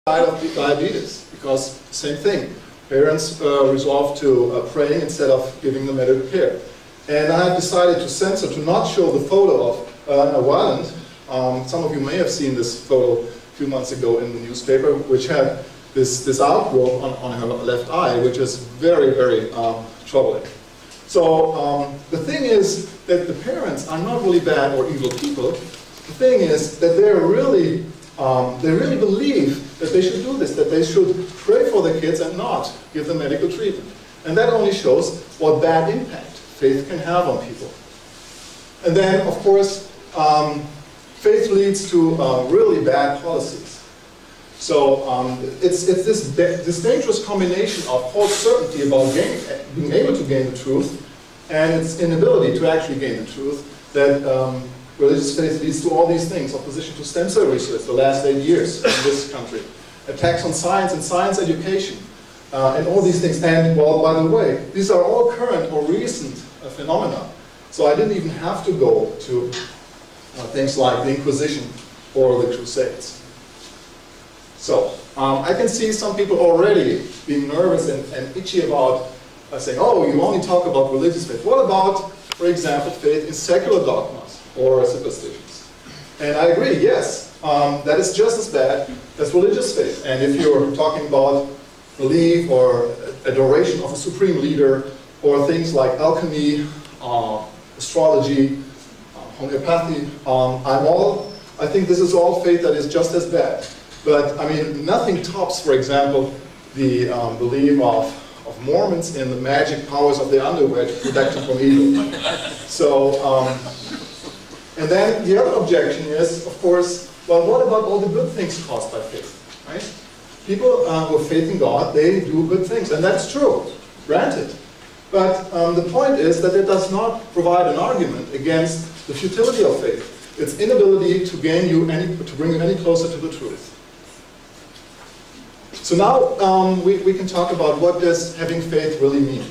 died of diabetes, because same thing. Parents resolve to praying instead of giving them medical care. And I have decided to censor, to not show the photo of Anna Weiland. Some of you may have seen this photo a few months ago in the newspaper, which had this outgrowth on her left eye, which is very, very troubling. So the thing is that the parents are not really bad or evil people. The thing is that they really believe that they should do this, that they should pray for the kids and not give them medical treatment. And that only shows what bad impact faith can have on people. And then, of course, faith leads to really bad policies. So it's this dangerous combination of false certainty about being able to gain the truth and its inability to actually gain the truth that religious faith leads to all these things. Opposition to stem cell research the last 8 years in this country. Attacks on science and science education. And all these things. And, well, by the way, these are all current or recent phenomena. So I didn't even have to go to things like the Inquisition or the Crusades. So I can see some people already being nervous and itchy about saying, oh, you only talk about religious faith. What about, for example, faith in secular dogmas or superstitions? And I agree, yes, that is just as bad as religious faith. And if you're talking about belief or adoration of a supreme leader or things like alchemy, astrology, homeopathy, I think this is all faith that is just as bad. But, I mean, nothing tops, for example, the belief of Mormons in the magic powers of the underwear to protect them from evil. So, and then the other objection is, of course, well, what about all the good things caused by faith, right? People who have faith in God, they do good things, and that's true, granted. But the point is that it does not provide an argument against the futility of faith, its inability to bring you any closer to the truth. So now we can talk about what does having faith really mean.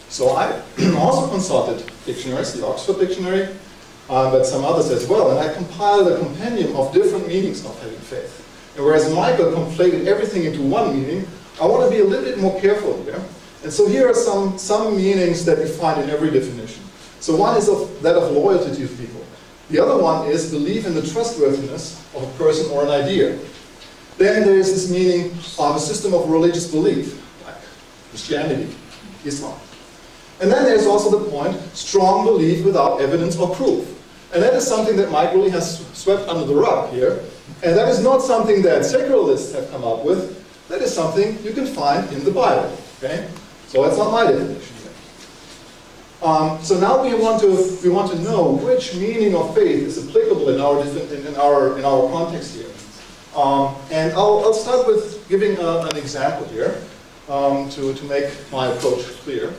So I also consulted dictionaries, the Oxford Dictionary, but some others as well, and I compiled a compendium of different meanings of having faith. And whereas Michael conflated everything into one meaning, I want to be a little bit more careful here. And so here are some meanings that you find in every definition. So one is that of loyalty to people. The other one is belief in the trustworthiness of a person or an idea. Then there is this meaning of a system of religious belief, like Christianity, Islam. And then there's also the point, strong belief without evidence or proof. And that is something that Mike really has swept under the rug here. And that is not something that secularists have come up with. That is something you can find in the Bible. Okay? So that's not my definition here. So now we want to know which meaning of faith is applicable in our context here. And I'll start with giving an example here to make my approach clear.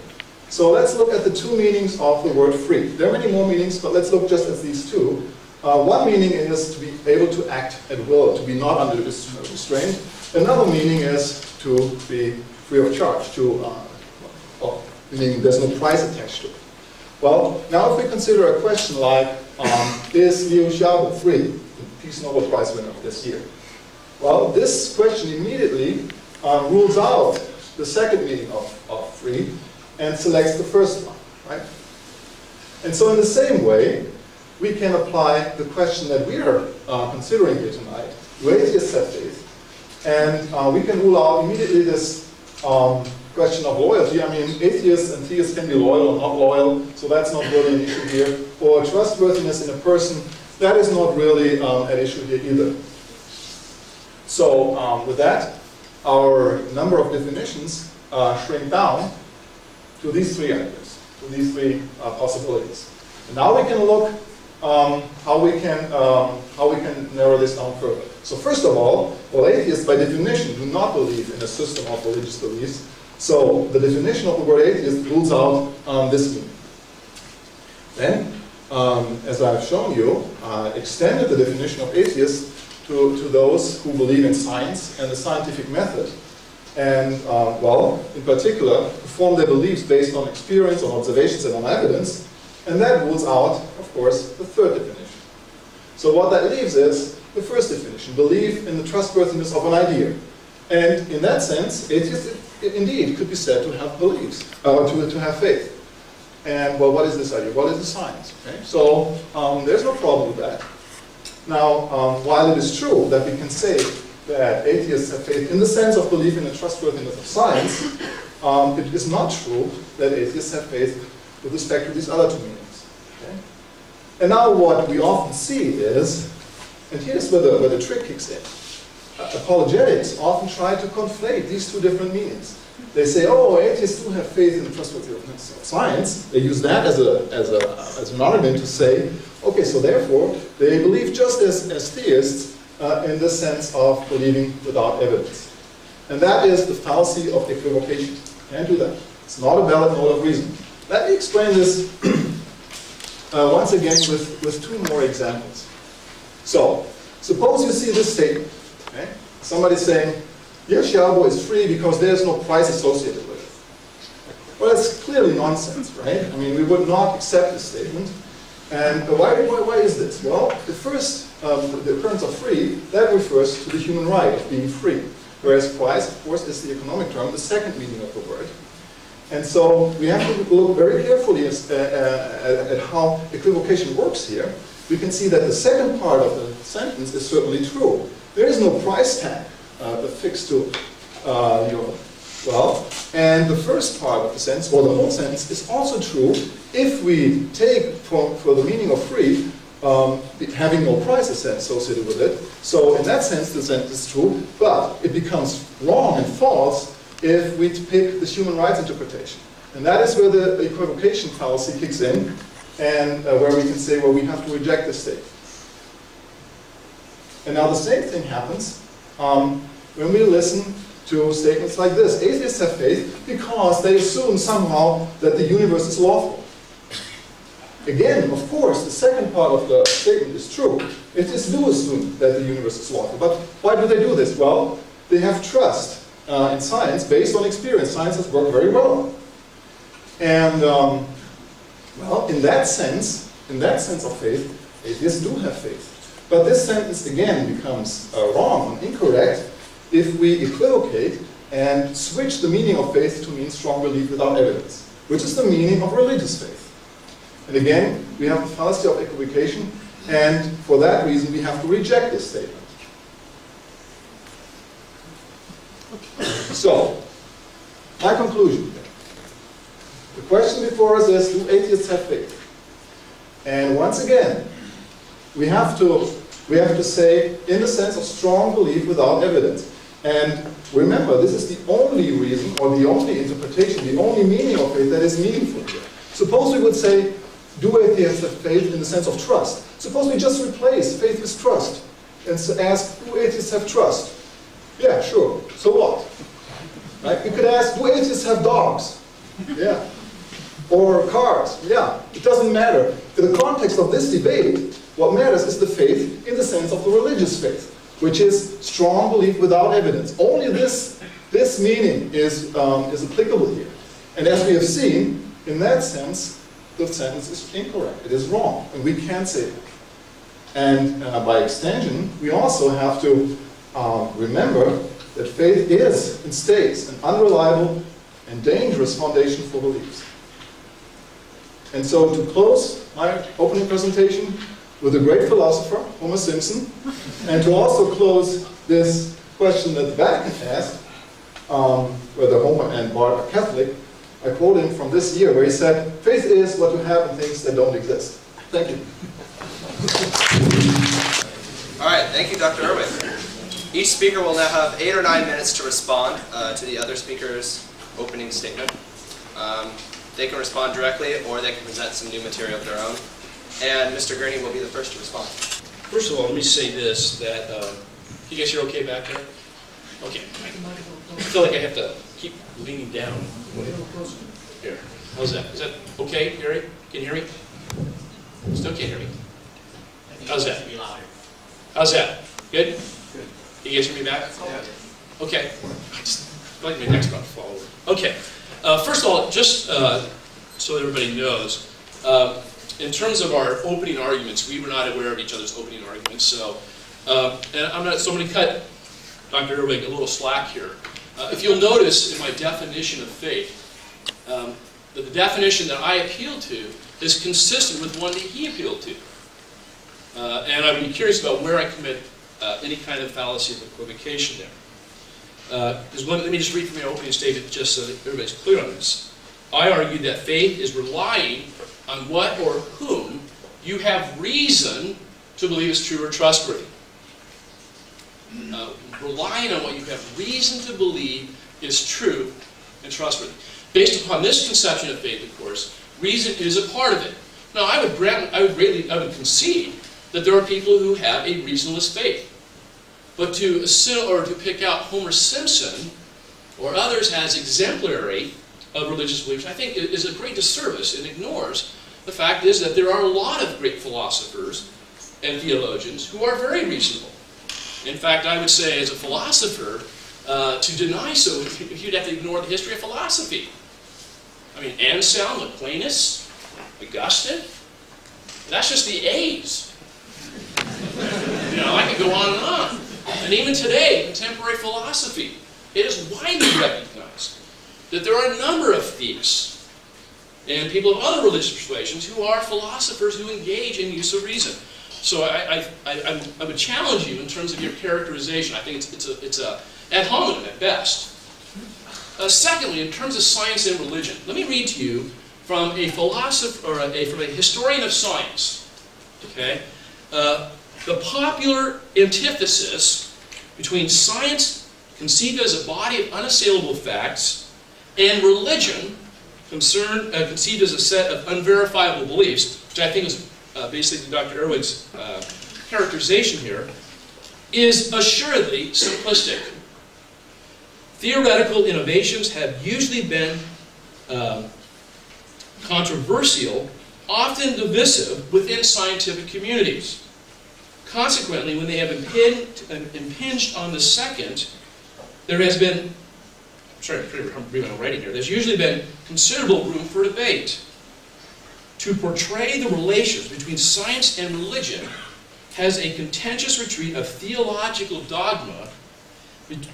So let's look at the two meanings of the word free. There are many more meanings, but let's look just at these two. One meaning is to be able to act at will, to be not under restraint. Another meaning is to be free of charge, meaning there's no price attached to it. Well, now if we consider a question like, is Liu Xiaobo free, the Peace Nobel Prize winner of this year? Well, this question immediately rules out the second meaning of free and selects the first one, right? And so in the same way, we can apply the question that we are considering here tonight, do atheists have faith? And we can rule out immediately this question of loyalty. I mean, atheists and theists can be loyal or not loyal, so that's not really an issue here. Or trustworthiness in a person, that is not really an issue here either. So with that, our number of definitions shrink down to these three ideas, to these three possibilities. And now we can look how we can narrow this down further. So first of all, well, atheists by definition do not believe in a system of religious beliefs. So the definition of the word atheist rules out this meaning. Then, as I've shown you, extended the definition of atheist to those who believe in science and the scientific method. And, well, in particular, form their beliefs based on experience, on observations, and on evidence. And that rules out, of course, the third definition. So what that leaves is the first definition, belief in the trustworthiness of an idea. And in that sense, atheists indeed could be said to have beliefs, or to have faith. And well, what is this idea? What is the science? Okay? So there's no problem with that. Now, while it is true that we can say that atheists have faith in the sense of belief in the trustworthiness of science, it is not true that atheists have faith with respect to these other two meanings. Okay? And now what we often see is, and here's where the trick kicks in. Apologetics often try to conflate these two different meanings. They say, oh, atheists do have faith in the trustworthiness of science. They use that as an argument to say, okay, so therefore, they believe just as theists in the sense of believing without evidence. And that is the fallacy of equivocation. Can't do that. It's not a valid mode of reasoning. Let me explain this once again with two more examples. So, suppose you see this statement. Okay? Somebody saying, yes, Xiaobo is free because there's no price associated with it. Well, that's clearly nonsense, right? I mean, we would not accept this statement. And why is this? Well, the first, the occurrence of free, that refers to the human right of being free. Whereas price, of course, is the economic term, the second meaning of the word. And so we have to look very carefully at how equivocation works here. We can see that the second part of the sentence is certainly true. There is no price tag affixed to your wealth. And the first part of the sentence, or the whole sentence, is also true if we take for the meaning of free, having no price associated with it. So in that sense, the sentence is true, but it becomes wrong and false if we pick the human rights interpretation. And that is where the equivocation fallacy kicks in, and where we can say, well, we have to reject this statement. And now the same thing happens when we listen to statements like this. Atheists have faith because they assume somehow that the universe is lawful. Again, of course, the second part of the statement is true. Atheists do assume that the universe is lawful. But why do they do this? Well, they have trust in science based on experience. Science has worked very well. And, well, in that sense of faith, atheists do have faith. But this sentence, again, becomes wrong and incorrect if we equivocate and switch the meaning of faith to mean strong belief without evidence, which is the meaning of religious faith. And again, we have the fallacy of equivocation, and for that reason, we have to reject this statement. So, my conclusion. The question before us is, do atheists have faith? And once again, we have to say, in the sense of strong belief without evidence. And remember, this is the only reason, or the only interpretation, the only meaning of faith that is meaningful here. Suppose we would say, do atheists have faith in the sense of trust? Suppose we just replace faith with trust and ask, do atheists have trust? Yeah, sure. So what? Right? We could ask, do atheists have dogs? Yeah. Or cars? Yeah. It doesn't matter. In the context of this debate, what matters is the faith in the sense of the religious faith, which is strong belief without evidence. Only this meaning is applicable here. And as we have seen, in that sense, the sentence is incorrect. It is wrong, and we can't say that. And by extension, we also have to remember that faith is and stays an unreliable and dangerous foundation for beliefs. And so to close my opening presentation with a great philosopher, Homer Simpson, and to also close this question that the Vatican asked, whether Homer and Bart are Catholic, I quote him from this year where he said, faith is what you have in things that don't exist. Thank you. All right, thank you, Dr. Erwig. Each speaker will now have 8 or 9 minutes to respond to the other speaker's opening statement. They can respond directly, or they can present some new material of their own. And Mr. Gurney will be the first to respond. First of all, let me say this, that, you guys are okay back there? Okay. I feel like I have to keep leaning down. Here. How's that? Is that okay, Gary? Can you hear me? Still can't hear me. How's that? How's that? Good? Good. You guys hear me back? Yeah. Okay. I just feel like my neck's about to fall over. Okay. First of all, just so everybody knows, in terms of our opening arguments, we were not aware of each other's opening arguments, so And I'm not, so I'm going to cut Dr. Erwig a little slack here. If you'll notice in my definition of faith, that the definition that I appeal to is consistent with one that he appealed to. And I would be curious about where I commit any kind of fallacy of equivocation there. Let me just read from my opening statement just so that everybody's clear on this. I argue that faith is relying on what or whom you have reason to believe is true or trustworthy. Relying on what you have reason to believe is true and trustworthy. Based upon this conception of faith, of course, reason is a part of it. Now, I would concede that there are people who have a reasonless faith. But to assume or to pick out Homer Simpson or others as exemplary of religious beliefs, I think is a great disservice and ignores the fact is that there are a lot of great philosophers and theologians who are very reasonable. In fact, I would say as a philosopher, to deny so, you'd have to ignore the history of philosophy. I mean, Anselm, Aquinas, Augustine, that's just the A's. You know, I could go on and on. And even today, contemporary philosophy, it is widely recognized that there are a number of theists and people of other religious persuasions who are philosophers who engage in use of reason. So I would challenge you in terms of your characterization. I think it's a ad hominem at best. Secondly, in terms of science and religion, let me read to you from a philosopher or from a historian of science. Okay, the popular antithesis between science, conceived as a body of unassailable facts, and religion, conceived as a set of unverifiable beliefs, which I think is basically Dr. Erwig's characterization here, is assuredly simplistic. Theoretical innovations have usually been controversial, often divisive within scientific communities. Consequently, when they have impinged on the second, there has been, I'm writing here, there's usually been considerable room for debate. To portray the relations between science and religion has a contentious retreat of theological dogma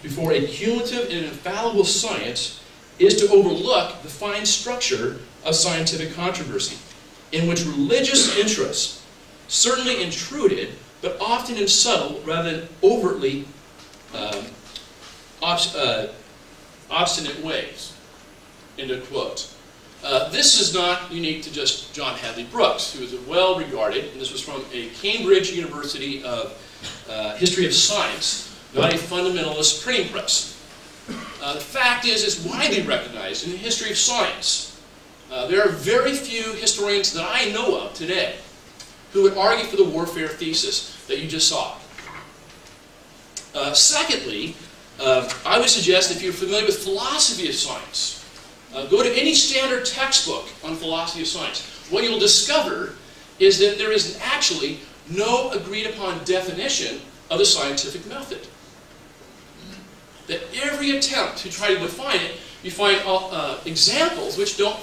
before a cumulative and infallible science is to overlook the fine structure of scientific controversy, in which religious interests certainly intruded, but often in subtle rather than overtly obstinate ways. End of quote. This is not unique to just John Hadley Brooks, who is a well-regarded, and this was from a Cambridge University of History of Science, not a fundamentalist printing press. The fact is, it's widely recognized in the history of science. There are very few historians that I know of today who would argue for the warfare thesis that you just saw. Secondly, I would suggest if you're familiar with philosophy of science, go to any standard textbook on philosophy of science. What you'll discover is that there is actually no agreed-upon definition of the scientific method. That every attempt to try to define it, you find examples which don't